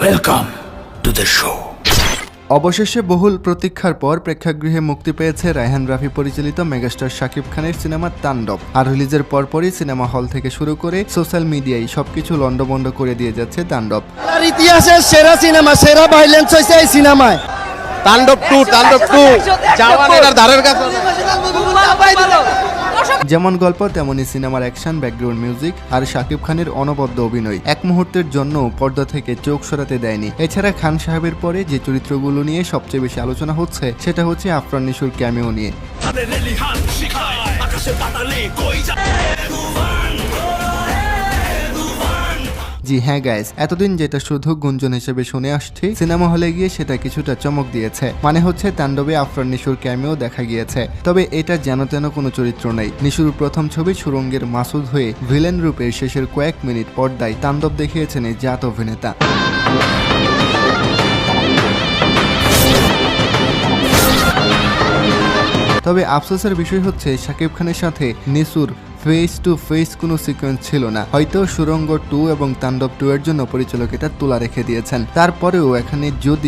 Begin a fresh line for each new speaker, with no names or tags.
Welcome to the show.
অবশেষে বহুল প্রতীক্ষার পর প্রেক্ষাগৃহে মুক্তি পেয়েছে রায়হান রাফি পরিচালিত মেগাস্টার শাকিব খানের সিনেমা তাণ্ডব। আর রিলিজের পরপরই সিনেমা হল থেকে শুরু করে সোশ্যাল মিডিয়ায় সবকিছু লন্ডভন্ড করে দিয়ে যাচ্ছে তাণ্ডব।
আর ইতিহাসের সেরা সিনেমা, সেরা ভাইলেন্স হয়েছে এই সিনেমায়।
তাণ্ডব 2 জাওয়ান এর ধারের কাছে।
যেমন গল্প তেমনই সিনেমার অ্যাকশন, ব্যাকগ্রাউন্ড মিউজিক আর শাকিব খানের অনবদ্য অভিনয় এক মুহূর্তের জন্য পর্দা থেকে চোখ সরাতে দেয়নি। এছাড়া খান সাহেবের পরে যে চরিত্রগুলো নিয়ে সবচেয়ে বেশি আলোচনা হচ্ছে সেটা হচ্ছে আফরান নিশোর ক্যামিও নিয়ে। জি হ্যাঁ গাইস, এতদিন যেটা শুধু গুঞ্জন হিসেবে শুনে আসছি, সিনেমা হলে গিয়ে সেটা কিছুটা চমক দিয়েছে। মানে হচ্ছে তাণ্ডবে আফরান নিশোর ক্যামিও দেখা গিয়েছে। তবে এটা যেন তেন কোনো চরিত্র নেই। নিশোর প্রথম ছবি সুরঙ্গের মাসুদ হয়ে ভিলেন রূপে শেষের কয়েক মিনিট পর্দায় তাণ্ডব দেখিয়েছেন এই জাত অভিনেতা। তবে আফসোসের বিষয় হচ্ছে শাকিব খানের সাথে নিশোর ফেস টু ফেস কোনো সিকোয়েন্স ছিল না। হয়তো সুরঙ্গ 2 এবং তাণ্ডব 2 এর জন্য পরিচালক এটা তোলা রেখে দিয়েছেন। তারপরেও এখানে যদি